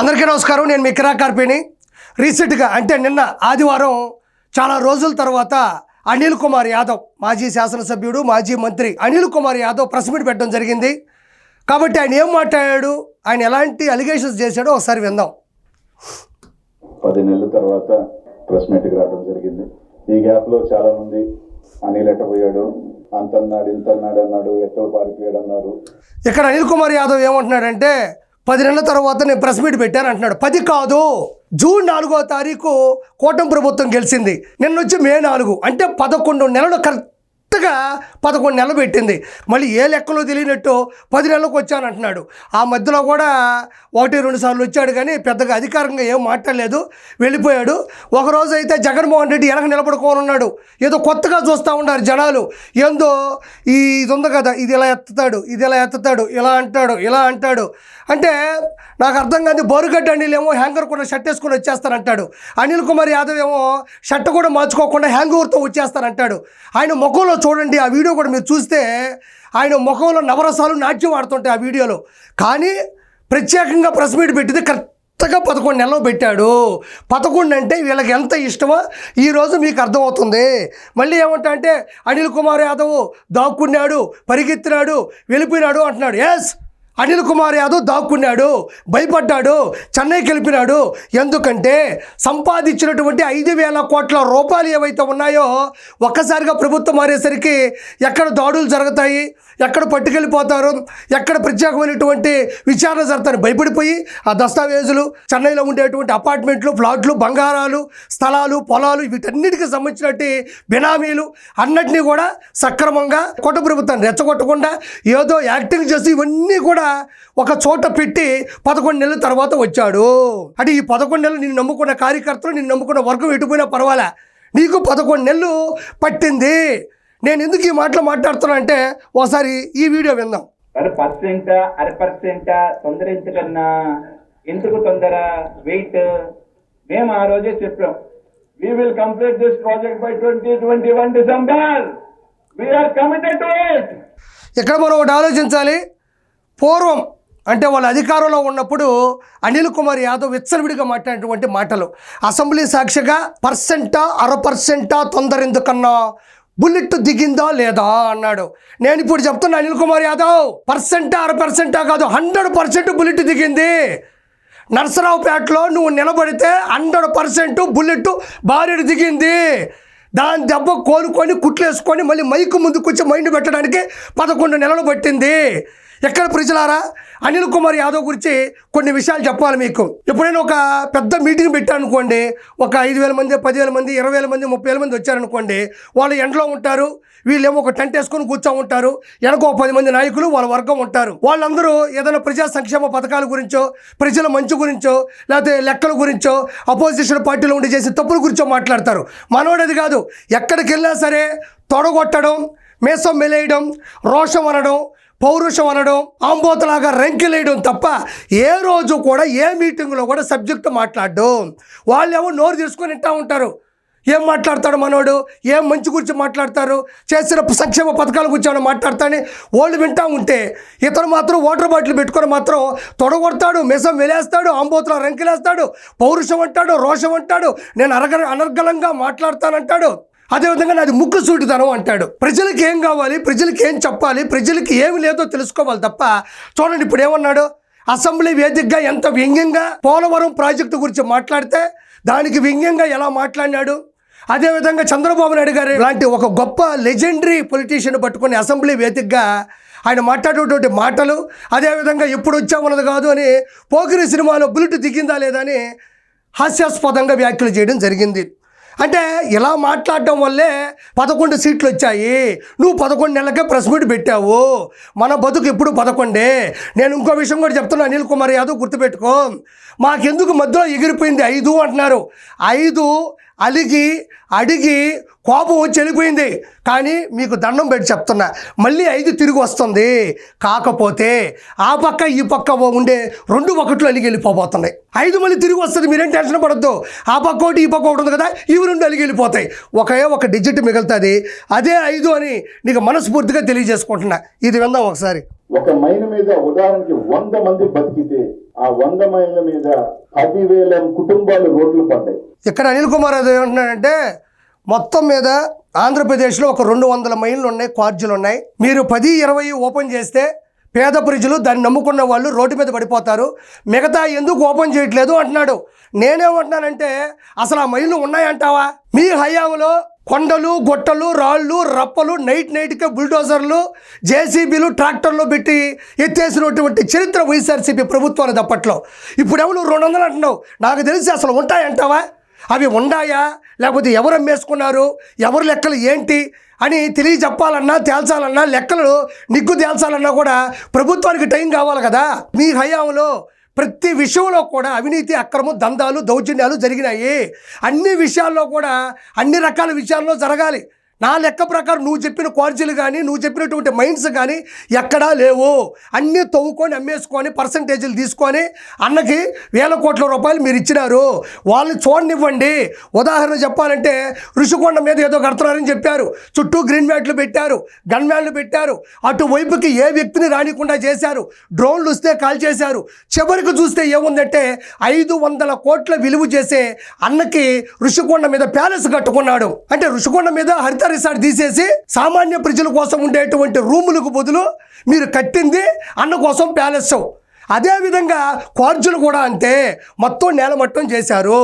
అందరికీ నమస్కారం. నేను మీ కిరా కార్పేని. రీసెంట్గా అంటే నిన్న ఆదివారం చాలా రోజుల తర్వాత అనిల్ కుమార్ యాదవ్, మాజీ శాసనసభ్యుడు, మాజీ మంత్రి అనిల్ కుమార్ యాదవ్ ప్రెస్ మీట్ పెట్టడం జరిగింది. కాబట్టి ఆయన ఏం మాట్లాడాడు, ఆయన ఎలాంటి అలిగేషన్స్ చేశాడో ఒకసారి విందాం. 10 నెలల తర్వాత ప్రెస్ మీట్కి రావడం జరిగింది. ఈ గ్యాప్లో చాలామంది అనిల్ ఎట్టపోయాడు, అంతన్నాడు ఇంతన్నాడు అన్నాడు, ఎట్టో పారిపోయాడు అన్నారు. ఇక్కడ అనిల్ కుమార్ యాదవ్ ఏమంటున్నాడంటే 10 నెలల తర్వాత నేను ప్రెస్ మీట్ పెట్టాను అంటున్నాడు. 10 కాదు, జూన్ 4వ తారీఖు కూటమి ప్రభుత్వం గెలిచింది. నిన్న వచ్చి మే 4 అంటే 11 నెలలు కరెక్ట్గా 11 నెలలు పెట్టింది. మళ్ళీ ఏ లెక్కలో తెలియనట్టు 10 నెలలకు వచ్చాను అంటున్నాడు. ఆ మధ్యలో కూడా 1-2 సార్లు వచ్చాడు కానీ పెద్దగా అధికారంగా ఏం మాట్లాడలేదు, వెళ్ళిపోయాడు. ఒకరోజు అయితే జగన్మోహన్ రెడ్డి వెనక నిలబడుకొని ఉన్నాడు. ఏదో కొత్తగా చూస్తూ ఉన్నారు జనాలు. ఏందో ఇది ఉంది కదా, ఇది ఇలా ఎత్తుతాడు, ఇది ఇలా ఎత్తుతాడు, ఇలా అంటాడు, ఇలా అంటాడు. అంటే నాకు అర్థం కాదు. బోరుగడ్డ అనిల్ ఏమో హ్యాంగర్ కూడా షర్ట్ వేసుకొని వచ్చేస్తానంటాడు. అనిల్ కుమార్ యాదవ్ ఏమో షర్ట్ కూడా మార్చుకోకుండా హ్యాంగర్తో వచ్చేస్తానంటాడు. ఆయన ముఖంలో చూడండి, ఆ వీడియో కూడా మీరు చూస్తే ఆయన ముఖంలో నవరసాలు నాట్యం ఆడుతుంటాయి ఆ వీడియోలో. కానీ ప్రత్యేకంగా ప్రెస్ మీట్ పెట్టింది కరెక్ట్గా 11 నెలలు పెట్టాడు. 11 అంటే వీళ్ళకి ఎంత ఇష్టమో ఈరోజు మీకు అర్థమవుతుంది. మళ్ళీ ఏమంటా అంటే అనిల్ కుమార్ యాదవ్ దాక్కున్నాడు, పరిగెత్తినాడు, వెళ్ళిపోయినాడు అంటున్నాడు. ఎస్, అనిల్ కుమార్ యాదవ్ దాక్కున్నాడు, భయపడ్డాడు, చెన్నైకి వెళ్ళిపోయినాడు. ఎందుకంటే సంపాదించినటువంటి 5,000 కోట్ల రూపాయలు ఏవైతే ఉన్నాయో ఒక్కసారిగా ప్రభుత్వం మారేసరికి ఎక్కడ దాడులు జరుగుతాయి, ఎక్కడ పట్టుకెళ్ళిపోతారు, ఎక్కడ ప్రత్యేకమైనటువంటి విచారణ జరుగుతారు భయపడిపోయి ఆ దస్తావేజులు, చెన్నైలో ఉండేటువంటి అపార్ట్మెంట్లు, ఫ్లాట్లు, బంగారాలు, స్థలాలు, పొలాలు, వీటన్నిటికీ సంబంధించినట్టు బినామీలు అన్నిటినీ కూడా సక్రమంగా కొత్త ప్రభుత్వాన్ని రెచ్చగొట్టకుండా ఏదో యాక్టింగ్ చేసి ఇవన్నీ కూడా ఒక చోట పెట్టి 11 నెలల తర్వాత వచ్చాడు. అంటే ఈ 11 నెలలు నిన్ను నమ్ముకున్న కార్యకర్తలు, నిన్ను నమ్ముకున్న వర్గం ఎటుపోయినా పర్వాలే, నీకు 11 నెలలు పట్టింది. నేను ఎందుకు ఈ మాటలు మాట్లాడుతున్నా అంటే ఒకసారి ఈ వీడియో విందాం. అరపర్సెంట్ తొందర ఎందుకన్నా, ఎందుకు తొందర, వెయిట్. మేము ఆ రోజే చెప్పాం, we will complete this project by 2021 December. We are committed to it. ఇక్కడ మనం ఒకటి ఆలోచించాలి. పూర్వం అంటే వాళ్ళ అధికారంలో ఉన్నప్పుడు అనిల్ కుమార్ యాదవ్ విచ్చలవిడిగా మాట్లాడినటువంటి మాటలు, అసెంబ్లీ సాక్షిగా 1% తొందర ఎందుకన్నా, బుల్లెట్ దిగిందా లేదా అన్నాడు. నేను ఇప్పుడు చెప్తున్నా అనిల్ కుమార్ యాదవ్ 1% కాదు, 100% బుల్లెట్ దిగింది. నర్సరావుపేటలో నువ్వు నిలబడితే 100% బుల్లెట్ బారెడు దిగింది. దాని దెబ్బ కోలుకొని కుట్లేసుకొని మళ్ళీ మైకు ముందుకు వచ్చి మైండ్ పెట్టడానికి 11 నెలలు పట్టింది. ఎక్కడ ప్రజలారా, అనిల్ కుమార్ యాదవ్ గురించి కొన్ని విషయాలు చెప్పాలి మీకు. ఎప్పుడైనా ఒక పెద్ద మీటింగ్ పెట్టారనుకోండి, ఒక 5,000 మంది, 10,000 మంది, 20,000 మంది, 30,000 మంది వచ్చారనుకోండి, వాళ్ళు ఎండలో ఉంటారు, వీళ్ళేమో ఒక టెంట్ వేసుకొని కూర్చో ఉంటారు, వెనక 10 మంది నాయకులు వాళ్ళ వర్గం ఉంటారు. వాళ్ళందరూ ఏదైనా ప్రజా సంక్షేమ పథకాల గురించో, ప్రజల మంచి గురించో, లేకపోతే లెక్కల గురించో, అపోజిషన్ పార్టీలో ఉండి చేసే తప్పుల గురించో మాట్లాడతారు. మనోడది కాదు, ఎక్కడికి వెళ్ళినా సరే తొడగొట్టడం, మేసం మెలేయడం, రోషం అనడం, పౌరుషం అనడం, ఆంబోతలాగా రంకెలేయడం తప్ప ఏ రోజు కూడా ఏ మీటింగ్లో కూడా సబ్జెక్టు మాట్లాడడం. వాళ్ళేమో నోరు తీసుకొని వింటూ ఉంటారు. ఏం మాట్లాడతాడు మనోడు, ఏం మంచి గురించి మాట్లాడతారు, చేసిన సంక్షేమ పథకాల గురించి ఏమైనా మాట్లాడతాడని వాళ్ళు వింటూ ఉంటే ఇతను మాత్రం వాటర్ బాటిల్ పెట్టుకొని మాత్రం తొడగొడతాడు, మెసం వెలేస్తాడు, ఆంబోతలా రంకెలేస్తాడు, పౌరుషం అంటాడు, రోషం అంటాడు, నేను అనర్గళంగా మాట్లాడతానంటాడు. అదేవిధంగా నాది ముక్కు సూటితనం అంటాడు. ప్రజలకి ఏం కావాలి, ప్రజలకి ఏం చెప్పాలి, ప్రజలకి ఏమి లేదో తెలుసుకోవాలి తప్ప. చూడండి ఇప్పుడు ఏమన్నాడు, అసెంబ్లీ వేదికగా ఎంత వ్యంగ్యంగా పోలవరం ప్రాజెక్టు గురించి మాట్లాడితే దానికి వ్యంగ్యంగా ఎలా మాట్లాడినాడు. అదేవిధంగా చంద్రబాబు నాయుడు గారు లాంటి ఒక గొప్ప లెజెండరీ పొలిటీషియన్ పట్టుకుని అసెంబ్లీ వేదికగా ఆయన మాట్లాడేటువంటి మాటలు, అదేవిధంగా ఎప్పుడు వచ్చామన్నది కాదు అని పోకిరి సినిమాలో బుల్లెట్ దిగిందా లేదా అని హాస్యాస్పదంగా వ్యాఖ్యలు చేయడం జరిగింది. అంటే ఇలా మాట్లాడటం వల్లే 11 సీట్లు వచ్చాయి. నువ్వు 11 నెలలకే ప్రెస్ మీట్ పెట్టావు. మన బతుకు ఎప్పుడు 11. నేను ఇంకో విషయం కూడా చెప్తున్నా, అనిల్ కుమార్ యాదవ్ గుర్తుపెట్టుకో, మాకెందుకు మధ్యలో ఎగిరిపోయింది 5 అంటున్నారు. 5 అలిగి అడిగి కోపం వచ్చి వెళ్ళిపోయింది. కానీ మీకు దండం పెట్టి చెప్తున్నా, మళ్ళీ 5 తిరిగి వస్తుంది. కాకపోతే ఆ పక్క ఈ పక్క ఉండే 2 ఒకట్లు అలిగి వెళ్ళిపోతున్నాయి. 5 మళ్ళీ తిరిగి వస్తుంది, మీరేం టెన్షన్ పడద్దు. ఆ పక్క ఒకటి ఈ పక్క ఒకటి ఉంది కదా, ఇవి 2 అలిగి వెళ్ళిపోతాయి. ఒక డిజిట్ మిగులుతుంది, అదే 5 అని నీకు మనస్ఫూర్తిగా తెలియజేసుకుంటున్నా. ఇది విందాం ఒకసారి. ఒక మైన్ మీద ఉదాహరణకి 100 మంది బతికితే ఆ 100 మైళ్ళ మీద 10,000 కుటుంబాలు రోడ్లు పడ్డాయి. ఇక్కడ అనిల్ కుమార్ యాదవ్ ఏమంటున్నాడంటే మొత్తం మీద ఆంధ్రప్రదేశ్లో ఒక 200 మైళ్ళు ఉన్నాయి, క్వార్జీలు ఉన్నాయి. మీరు 10-20 ఓపెన్ చేస్తే పేద ప్రజలు దాన్ని నమ్ముకున్న వాళ్ళు రోడ్డు మీద పడిపోతారు, మిగతా ఎందుకు ఓపెన్ చేయట్లేదు అంటున్నాడు. నేనేమంటున్నానంటే అసలు ఆ మైళ్ళు ఉన్నాయంటావా? మీ హయాంలో కొండలు, గొట్టలు, రాళ్ళు, రప్పలు, నైట్కే బుల్డోజర్లు, జేసీబీలు, ట్రాక్టర్లు పెట్టి ఎత్తేసినటువంటి చరిత్ర వైఎస్ఆర్సీపీ ప్రభుత్వాలు అప్పట్లో. ఇప్పుడెవరు 200 అంటున్నావు? నాకు తెలిసి అసలు ఉంటాయంటావా? అవి ఉన్నాయా లేకపోతే ఎవరు అమ్మేసుకున్నారు, ఎవరు లెక్కలు ఏంటి అని తెలియజెప్పాలన్నా, తేల్చాలన్నా, లెక్కలు నిగ్గు తేల్చాలన్నా కూడా ప్రభుత్వానికి టైం కావాలి కదా. మీ హయాంలో ప్రతి విషయంలో కూడా అవినీతి, అక్రమం, దందాలు, దౌర్జన్యాలు జరిగినాయి. అన్ని విషయాల్లో కూడా అన్ని రకాల విషయాల్లో జరగాలి. నా లెక్క ప్రకారం నువ్వు చెప్పిన క్వార్జీలు కానీ, నువ్వు చెప్పినటువంటి మైండ్స్ కానీ ఎక్కడా లేవు. అన్నీ తవ్వుకొని అమ్మేసుకొని పర్సంటేజీలు తీసుకొని అన్నకి 1,000 కోట్ల రూపాయలు మీరు ఇచ్చినారు. వాళ్ళని చూడనివ్వండి. ఉదాహరణ చెప్పాలంటే ఋషికొండ మీద ఏదో కడుతున్నారని చెప్పారు, చుట్టూ గ్రీన్ మ్యాట్లు పెట్టారు, గన్ మ్యాన్లు పెట్టారు, అటువైపుకి ఏ వ్యక్తిని రానికుండా చేశారు, డ్రోన్లు వస్తే కాల్ చేశారు. చివరికి చూస్తే ఏముందంటే 500 కోట్ల విలువ చేసే అన్నకి ఋషికొండ మీద ప్యాలెస్ కట్టుకున్నాడు. అంటే ఋషికొండ మీద హరిత రిసార్ట్ తీసేసి సామాన్య ప్రజల కోసం ఉండేటువంటి రూములకు బదులు మీరు కట్టింది అన్న కోసం ప్యాలెస్. అదేవిధంగా క్వార్జులు కూడా అంతే, మొత్తం నేలమట్టం చేశారు.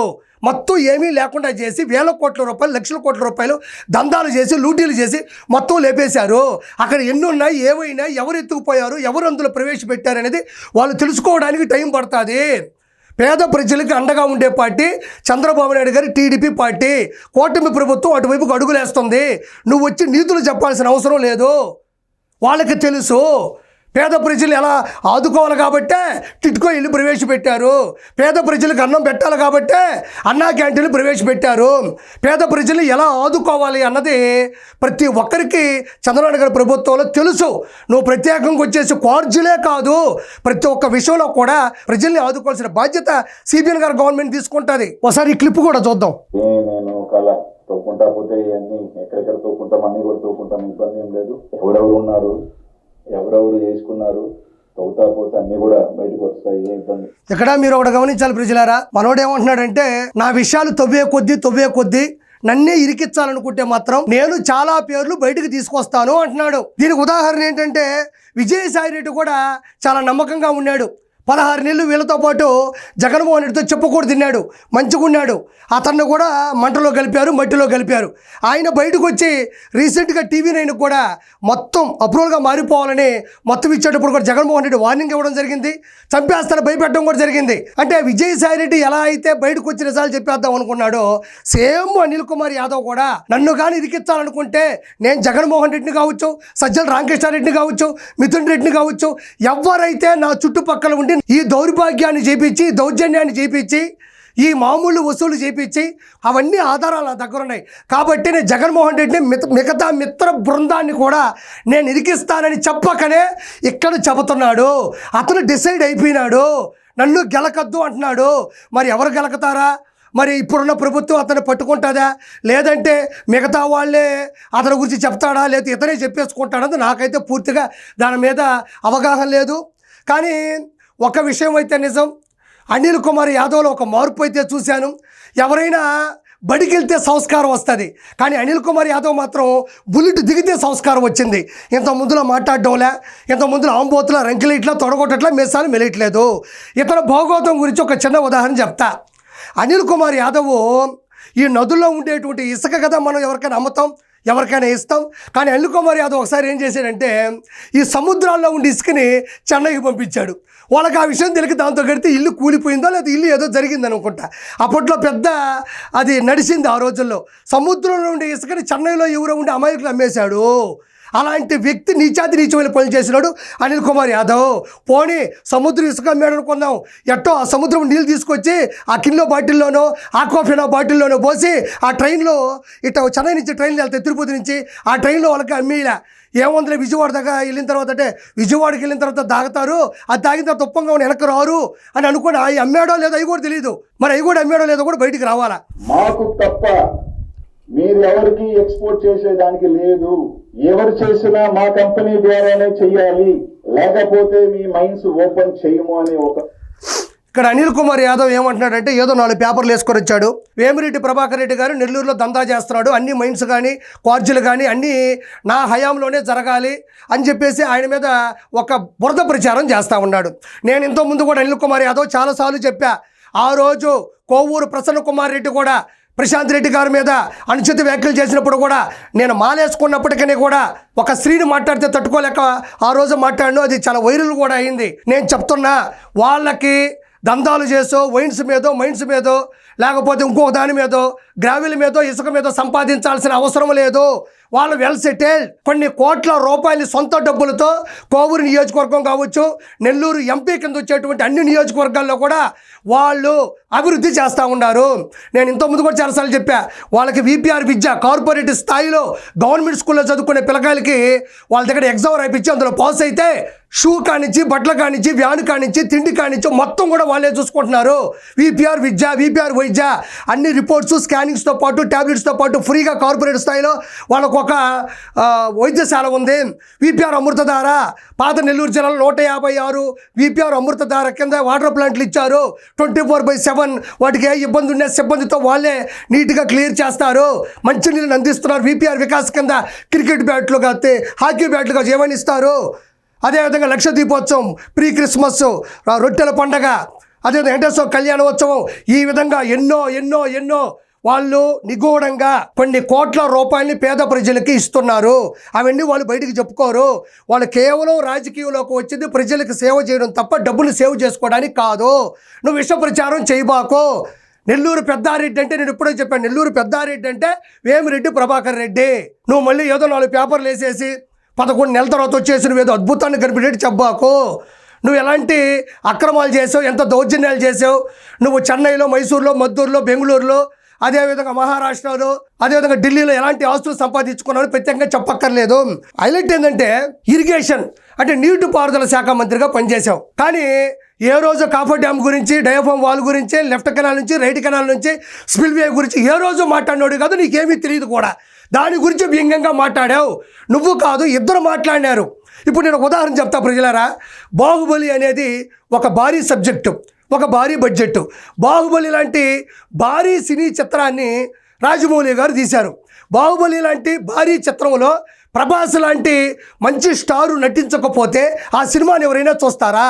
మొత్తం ఏమీ లేకుండా చేసి 1,000 కోట్ల రూపాయలు, లక్షల కోట్ల రూపాయలు దందాలు చేసి, లూటీలు చేసి మొత్తం లేపేశారు. అక్కడ ఎన్ని ఉన్నాయి, ఏవైనా, ఎవరు ఎత్తుకుపోయారు, ఎవరు అందులో ప్రవేశపెట్టారు అనేది వాళ్ళు తెలుసుకోవడానికి టైం పడుతుంది. పేద ప్రజలకు అండగా ఉండే పార్టీ చంద్రబాబు నాయుడు గారి టీడీపీ పార్టీ. కూటమి ప్రభుత్వం అటువైపుకు అడుగులేస్తుంది. నువ్వు వచ్చి నీతులు చెప్పాల్సిన అవసరం లేదు. వాళ్ళకి తెలుసు పేద ప్రజలు ఎలా ఆదుకోవాలి కాబట్టే టిట్కో ఇల్లు ప్రవేశపెట్టారు. పేద ప్రజలకు అన్నం పెట్టాలి కాబట్టే అన్నా క్యాంటీన్లు ప్రవేశపెట్టారు. పేద ప్రజలు ఎలా ఆదుకోవాలి అన్నది ప్రతి ఒక్కరికి చంద్రబాబు గారి ప్రభుత్వంలో తెలుసు. నువ్వు ప్రత్యేకంగా వచ్చేసి క్వార్జీలే కాదు, ప్రతి ఒక్క విషయంలో కూడా ప్రజల్ని ఆదుకోవాల్సిన బాధ్యత సిబిఎన్ గారి గవర్నమెంట్ తీసుకుంటుంది. ఒకసారి ఈ క్లిప్ కూడా చూద్దాం. నేను కళ తోకుంటా పోతే ఇవన్నీ ఎక్కడెక్కడ తోకుంటాం, అన్ని కూడా తోకుంటాం, ఇబ్బంది ఏం లేదు. ఎవరెవరు ఉన్నారు, ఎవరెవరు చేసుకున్నారు, తవ్వుతా పోతే అన్ని కూడా బయటకు వస్తాయి, ఏ ఇబ్బంది. ఇక్కడ మీరు ఒకటి గమనించాలి ప్రజలారా, మనోడు ఏమంటున్నాడంటే నా విషయాలు తవ్వే కొద్దీ నన్నే ఇరికించాలనుకుంటే మాత్రం నేను చాలా పేర్లు బయటకు తీసుకొస్తాను అంటున్నాడు. దీనికి ఉదాహరణ ఏంటంటే విజయసాయి రెడ్డి కూడా చాలా నమ్మకంగా ఉన్నాడు. 16 నెలలు వీళ్ళతో పాటు జగన్మోహన్ రెడ్డితో చెప్పకూడదు తిన్నాడు, మంచిగున్నాడు. అతన్ని కూడా మంటలో కలిపారు, మట్టిలో కలిపారు. ఆయన బయటకు వచ్చి రీసెంట్గా TV9 కూడా మొత్తం అప్రూవల్గా మారిపోవాలని మొత్తం ఇచ్చేటప్పుడు కూడా జగన్మోహన్ రెడ్డి వార్నింగ్ ఇవ్వడం జరిగింది, చంపేస్తాను భయపెట్టడం కూడా జరిగింది. అంటే విజయసాయి రెడ్డి ఎలా అయితే బయటకు వచ్చి నిజాలు చెప్పేద్దాం అనుకున్నాడో సేమ్ అనిల్ కుమార్ యాదవ్ కూడా నన్ను కానీ ఇరికించాలనుకుంటే నేను జగన్మోహన్ రెడ్డిని కావచ్చు, సజ్జల రామకృష్ణారెడ్డిని కావచ్చు, మిథున్ రెడ్డిని కావచ్చు, ఎవరైతే నా చుట్టుపక్కల ఉండి ఈ దౌర్భాగ్యాన్ని చేపించి, దౌర్జన్యాన్ని చేపించి, ఈ మామూలు వసూలు చేపించి అవన్నీ ఆధారాలు నా దగ్గర ఉన్నాయి కాబట్టి నేను జగన్మోహన్ రెడ్డిని మిగతా మిత్ర బృందాన్ని కూడా నేను ఇరికిస్తానని చెప్పకనే ఇక్కడ చెబుతున్నాడు. అతను డిసైడ్ అయిపోయినాడు, నన్ను గెలకద్దు అంటున్నాడు. మరి ఎవరు గెలకతారా? మరి ఇప్పుడున్న ప్రభుత్వం అతను పట్టుకుంటుందా, లేదంటే మిగతా వాళ్ళే అతని గురించి చెప్తాడా, లేకపోతే ఇతనే చెప్పేసుకుంటాడని నాకైతే పూర్తిగా దాని మీద అవగాహన లేదు. కానీ ఒక విషయం అయితే నిజం, అనిల్ కుమార్ యాదవ్లో ఒక మార్పు అయితే చూశాను. ఎవరైనా బడికి వెళ్తే సంస్కారం వస్తుంది, కానీ అనిల్ కుమార్ యాదవ్ మాత్రం బుల్లెట్ దిగితే సంస్కారం వచ్చింది. ఇంత ముందులో మాట్లాడడంలే, ఇంత ముందులో ఆంబోతులా, రంకిలైట్లా, తొడగొట్టట్లా, మీసాలు మెలియట్లేదు. ఇతర భౌగోళం గురించి ఒక చిన్న ఉదాహరణ చెప్తా. అనిల్ కుమార్ యాదవ్ ఈ నదుల్లో ఉండేటువంటి ఇసుక కదా మనం ఎవరికైనా అమ్ముతాం, ఎవరికైనా ఇస్తాం. కానీ అనిల్ కుమార్ యాదవ్ ఒకసారి ఏం చేశాడంటే ఈ సముద్రాల్లో ఉండి ఇసుకని చెన్నైకి పంపించాడు. వాళ్ళకి ఆ విషయం తెలియక దాంతో కడితే ఇల్లు కూలిపోయిందో లేదా ఇల్లు ఏదో జరిగింది అనుకుంటా. అప్పట్లో పెద్ద అది నడిచింది ఆ రోజుల్లో. సముద్రంలో ఉండే ఇసుకని చెన్నైలో ఎవరో ఉండే అమాయకులు అమ్మేశాడు. అలాంటి వ్యక్తి నీచమైన పనులు చేసినాడు అనిల్ కుమార్ యాదవ్. పోనీ సముద్రం ఇసుక అమ్మాడు అనుకుందాం, ఎట్టో ఆ సముద్రం నీళ్ళు తీసుకొచ్చి ఆ కిలో బాటిల్లోనో ఆక్వాఫినా బాటిల్లోనో పోసి ఆ ట్రైన్లో ఇట్లా చెన్నై నుంచి ట్రైన్లు వెళ్తాయి తిరుపతి నుంచి, ఆ ట్రైన్లో వాళ్ళకి అమ్మేలా ఏముందిలే విజయవాడ దాకా వెళ్ళిన తర్వాత అంటే విజయవాడకి వెళ్ళిన తర్వాత తాగుతారు, అది తాగిన తర్వాత ఉప్పంగా వెనక్కి రారు అని అనుకుని అవి అమ్మాడో లేదో అవి కూడా తెలియదు. మరి అవి కూడా అమ్మాడో లేదో కూడా బయటికి రావాలా. మాకు తప్ప మీరు ఎవరికి ఎక్స్పోర్ట్ చేసేదానికి లేదు. ఎవరు చేసినా మా కంపెనీ ద్వారానే చెయ్యాలి. లేకపోతే మీ మైండ్స్ ఓపెన్ చేయము అనే ఒక ఇక్కడ అనిల్ కుమార్ యాదవ్ ఏమంటున్నాడంటే ఏదో 4 పేపర్లు వేసుకొని వచ్చాడు. వేమిరెడ్డి ప్రభాకర్ రెడ్డి గారు నెల్లూరులో దందా చేస్తున్నాడు, అన్ని మైన్స్ కానీ క్వార్జీలు కానీ అన్నీ నా హయాంలోనే జరగాలి అని చెప్పేసి ఆయన మీద ఒక బురద ప్రచారం చేస్తూ ఉన్నాడు. నేను ఇంతకుముందు కూడా అనిల్ కుమార్ యాదవ్ చాలాసార్లు చెప్పా. ఆ రోజు కోవూరు ప్రసన్న కుమార్ రెడ్డి కూడా ప్రశాంత్ రెడ్డి గారి మీద అనుచిత వ్యాఖ్యలు చేసినప్పుడు కూడా నేను మాలేసుకున్నప్పటికీ కూడా ఒక స్త్రీని మాట్లాడితే తట్టుకోలేక ఆ రోజు మాట్లాడిను. అది చాలా వైరల్ కూడా అయింది. నేను చెప్తున్నా, వాళ్ళకి దందాలు చేసో వైన్స్ మీదో మైన్స్ మీదో లేకపోతే ఇంకొక దాని మీదో గ్రావెల్ మీదో ఇసుక మీదో సంపాదించాల్సిన అవసరం లేదు. వాళ్ళు వెల్ సెటిల్. కొన్ని కోట్ల రూపాయలు సొంత డబ్బులతో కోవూరు నియోజకవర్గం కావచ్చు, నెల్లూరు ఎంపీ కింద వచ్చేటువంటి అన్ని నియోజకవర్గాల్లో కూడా వాళ్ళు అభివృద్ధి చేస్తూ ఉన్నారు. నేను ఇంతకుముందు కూడా చాలాసార్లు చెప్పా, వాళ్ళకి విపిఆర్ విద్య కార్పొరేట్ స్థాయిలో గవర్నమెంట్ స్కూల్లో చదువుకునే పిల్లకాయలకి వాళ్ళ దగ్గర ఎగ్జామ్ రాయించి అందులో పాస్ అయితే షూ కానించి బట్టల కానించి వ్యాన్ కానించి తిండి కానించి మొత్తం కూడా వాళ్ళే చూసుకుంటున్నారు. విపిఆర్ విద్య విపిఆర్ వైద్య అన్ని రిపోర్ట్స్ స్కానింగ్స్తో పాటు ట్యాబ్లెట్స్తో పాటు ఫ్రీగా కార్పొరేట్ స్థాయిలో వాళ్ళకు ఒక వైద్యశాల ఉంది. విపిఆర్ అమృతధార పాత నెల్లూరు జిల్లాలో 156 విపిఆర్ అమృతధార కింద వాటర్ ప్లాంట్లు ఇచ్చారు. 24/7 వాటికి ఏ ఇబ్బంది ఉన్నా సిబ్బందితో వాళ్ళే నీట్గా క్లియర్ చేస్తారు. మంచినీళ్ళని అందిస్తున్నారు. విపిఆర్ వికాస్ కింద క్రికెట్ బ్యాట్లు కాస్తే హాకీ బ్యాట్లు కాదు ఏమని ఇస్తారు. అదేవిధంగా లక్ష దీపోత్సవం, ప్రీ క్రిస్మస్, రొట్టెల పండగ, అదేవిధంగా వెంకటేశ్వర కళ్యాణోత్సవం, ఈ విధంగా ఎన్నో ఎన్నో ఎన్నో వాళ్ళు నిగూఢంగా కొన్ని కోట్ల రూపాయలని పేద ప్రజలకి ఇస్తున్నారు. అవన్నీ వాళ్ళు బయటికి చెప్పుకోరు. వాళ్ళు కేవలం రాజకీయంలోకి వచ్చింది ప్రజలకు సేవ చేయడం తప్ప డబ్బులు సేవ్ చేసుకోవడానికి కాదు. నువ్వు విష ప్రచారం చేయబాకో. నెల్లూరు పెద్దారెడ్డి అంటే నేను ఎప్పుడో చెప్పాను, నెల్లూరు పెద్దారెడ్డి అంటే వేమిరెడ్డి ప్రభాకర్ రెడ్డి. నువ్వు మళ్ళీ ఏదో 4 పేపర్లు వేసేసి 11 నెలల తర్వాత వచ్చేసి నువ్వు ఏదో అద్భుతాన్ని కనిపెట్టి చెప్పాకు. నువ్వు ఎలాంటి అక్రమాలు చేసావు, ఎంత దౌర్జన్యాలు చేసావు. నువ్వు చెన్నైలో, మైసూరులో, మద్దూరులో, బెంగళూరులో, అదేవిధంగా మహారాష్ట్రలో, అదేవిధంగా ఢిల్లీలో ఎలాంటి ఆస్తులు సంపాదించుకున్నావు ప్రత్యేకంగా చెప్పక్కర్లేదు. హైలైట్ ఏంటంటే ఇరిగేషన్ అంటే నీటిపారుదల శాఖ మంత్రిగా పనిచేశావు. కానీ ఏ రోజు కాఫర్ డ్యామ్ గురించి, డయాఫామ్ వాల్ గురించి, లెఫ్ట్ కెనాల్ నుంచి రైట్ కెనాల్ నుంచి స్పిల్వే గురించి ఏ రోజు మాట్లాడినాడు కాదు, నీకేమీ తెలియదు కూడా. దాని గురించి వ్యంగ్యంగా మాట్లాడావు. నువ్వు కాదు, ఇద్దరు మాట్లాడినారు. ఇప్పుడు నేను ఉదాహరణ చెప్తా ప్రజలారా. బాహుబలి అనేది ఒక భారీ సబ్జెక్టు, ఒక భారీ బడ్జెట్. బాహుబలి లాంటి భారీ సినీ చిత్రాన్ని రాజమౌళి గారు తీశారు. బాహుబలి లాంటి భారీ చిత్రంలో ప్రభాస్ లాంటి మంచి స్టారు నటించకపోతే ఆ సినిమాని ఎవరైనా చూస్తారా?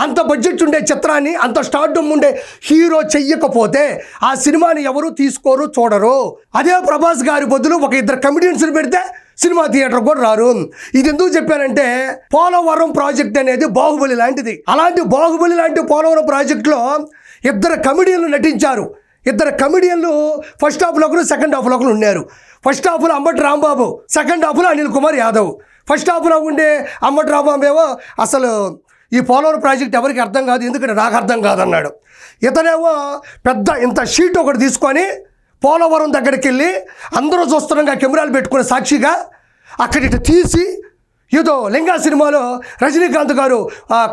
అంత బడ్జెట్ ఉండే చిత్రాన్ని, అంత స్టార్డమ్ ఉండే హీరో చెయ్యకపోతే ఆ సినిమాని ఎవరు తీసుకోరు, చూడరు. అదే ప్రభాస్ గారి బదులు ఒక 2 కమెడియన్స్ని పెడితే సినిమా థియేటర్ కూడా రారు. ఇది ఎందుకు చెప్పానంటే పోలవరం ప్రాజెక్ట్ అనేది బాహుబలి లాంటిది. అలాంటి బాహుబలి లాంటి పోలవరం ప్రాజెక్టులో 2 కమెడియన్లు నటించారు. 2 కమెడియన్లు ఫస్ట్ హాఫ్లో ఒకరు, సెకండ్ హాఫ్లో ఒకరు ఉన్నారు. ఫస్ట్ హాఫ్లో అంబటి రాంబాబు, సెకండ్ హాఫ్లో అనిల్ కుమార్ యాదవ్. ఫస్ట్ హాఫ్లో ఉండే అంబటి రాంబాబు ఏమో అసలు ఈ పోలవరం ప్రాజెక్ట్ ఎవరికి అర్థం కాదు, ఎందుకంటే నాకు అర్థం కాదన్నాడు. ఇతనేమో పెద్ద ఇంత షీట్ ఒకటి తీసుకొని పోలవరం దగ్గరికి వెళ్ళి అందరూ చూస్తున్నాగా కెమెరాలు పెట్టుకునే సాక్షిగా అక్కడి తీసి ఏదో లింగా సినిమాలో రజనీకాంత్ గారు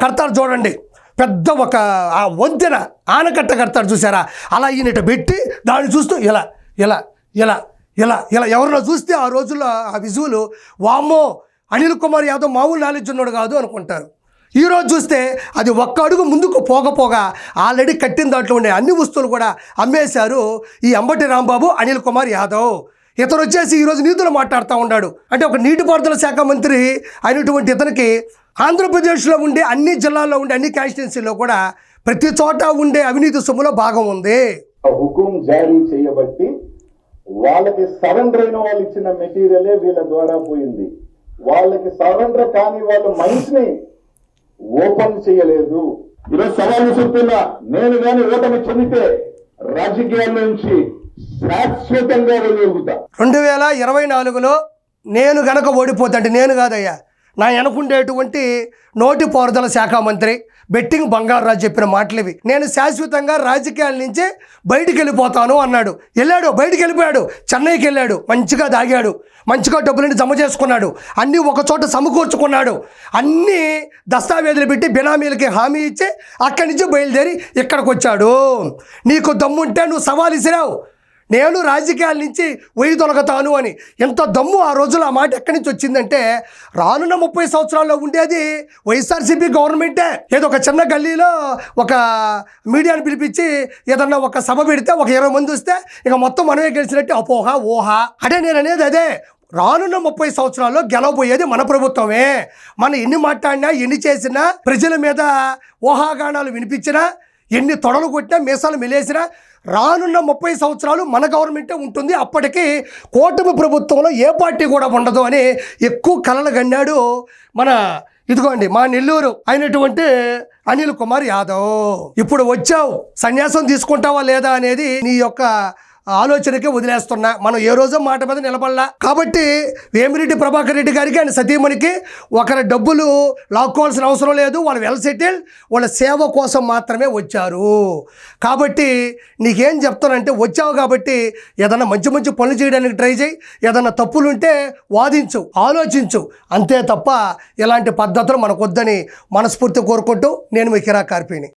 కడతారు చూడండి, పెద్ద ఒక ఆ వంతెన ఆనకట్ట కడతారు చూసారా, అలా ఈయనట పెట్టి దాన్ని చూస్తూ ఇలా ఇలా ఇలా ఇలా ఇలా ఎవరినో చూస్తే ఆ రోజుల్లో ఆ విజువలు వామ్మో అనిల్ కుమార్ యాదవ్ మామూలు నాలెడ్జ్ ఉన్నాడు కాదు అనుకుంటారు. ఈరోజు చూస్తే అది ఒక్క అడుగు ముందుకు పోకపోగా ఆల్రెడీ కట్టిన దాంట్లో ఉండే అన్ని వస్తువులు కూడా అమ్మేశారు ఈ అంబటి రాంబాబు, అనిల్ కుమార్ యాదవ్. ఇతను వచ్చేసి ఈరోజు నీతులు మాట్లాడుతూ ఉన్నాడు. అంటే ఒక నీటిపారుదల శాఖ మంత్రి అయినటువంటి ఇతనికి ఆంధ్రప్రదేశ్లో ఉండే అన్ని జిల్లాల్లో ఉండే అన్ని కాన్స్టిట్యున్సీలో కూడా ప్రతి చోట ఉండే అవినీతి సొమ్ములో భాగం ఉంది. హుకుం జారీ చేయబట్టి వాళ్ళకి సరెండర్ అయిన వాళ్ళు ఇచ్చిన మెటీరియలే వీళ్ళ ద్వారా పోయింది. వాళ్ళకి సరెండర్ కాని వాళ్ళ మైండ్స్ ని ఓపెన్ చేయలేదు. ఈరోజు సవాల్ విసురుతున్నా, నేను కానీ ఓటమి చెందితే రాజకీయాల నుంచి శాశ్వతంగా వెలుగుతా. 2024లో నేను గనక ఓడిపోతా, అంటే నేను కాదయ్యా, నా వెనకుండేటువంటి నోటిపారుదల శాఖ మంత్రి బెట్టింగ్ బంగారాజు చెప్పిన మాటలు ఇవి. నేను శాశ్వతంగా రాజకీయాల నుంచి బయటికి వెళ్ళిపోతాను అన్నాడు. వెళ్ళాడు, బయటికి వెళ్ళిపోయాడు, చెన్నైకి వెళ్ళాడు, మంచిగా దాగాడు, మంచిగా డబ్బులని జమ చేసుకున్నాడు, అన్నీ ఒక చోట సమకూర్చుకున్నాడు, అన్నీ దస్తావేజులు పెట్టి బినామీలకి హామీ ఇచ్చి అక్కడి నుంచి బయలుదేరి ఇక్కడికి వచ్చాడు. నీకు దమ్ముంటే నువ్వు సవాల్ ఇసిరావు, నేను రాజకీయాల నుంచి వెయ్యి తొలగతాను అని. ఎంత దమ్ము ఆ రోజుల్లో ఆ మాట ఎక్కడి నుంచి వచ్చిందంటే, రానున్న 30 సంవత్సరాల్లో ఉండేది వైఎస్ఆర్సీపీ గవర్నమెంటే. ఏదో ఒక చిన్న గల్లీలో ఒక మీడియాని పిలిపించి ఏదన్నా ఒక సభ పెడితే ఒక 20 మంది వస్తే ఇక మొత్తం మనమే గెలిచినట్టు అపోహ ఊహ. అంటే నేను అనేది అదే, రానున్న 30 సంవత్సరాల్లో గెలవబోయేది మన ప్రభుత్వమే. మనం ఎన్ని మాట్లాడినా, ఎన్ని చేసినా, ప్రజల మీద ఊహాగానాలు వినిపించినా, ఎన్ని తొడలు కొట్టినా, మీసాలు మెలేసినా, రానున్న 30 సంవత్సరాలు మన గవర్నమెంటే ఉంటుంది. అప్పటికి కూటమి ప్రభుత్వంలో ఏ పార్టీ కూడా ఉండదు అని ఎక్కువ కలలు కన్నాడు ఇదిగోండి మా నెల్లూరు అయినటువంటి అనిల్ కుమార్ యాదవ్. ఇప్పుడు వచ్చావు, సన్యాసం తీసుకుంటావా లేదా అనేది నీ యొక్క ఆలోచనకే వదిలేస్తున్నా. మనం ఏ రోజు మాట మీద నిలబడలా. కాబట్టి వేమిరెడ్డి ప్రభాకర్ రెడ్డి గారికి ఆయన సతీమణికి ఒకరి డబ్బులు లాక్కోవాల్సిన అవసరం లేదు. వాళ్ళు వెల్ సెటిల్, వాళ్ళ సేవ కోసం మాత్రమే వచ్చారు. కాబట్టి నీకేం చెప్తానంటే, వచ్చావు కాబట్టి ఏదన్నా మంచి మంచి పనులు చేయడానికి ట్రై చేయి, ఏదన్నా తప్పులుంటే వాదించు, ఆలోచించు, అంతే తప్ప ఇలాంటి పద్ధతులు మనకు వద్దని మనస్ఫూర్తి కోరుకుంటూ నేను మీ కిరా కార్పీని.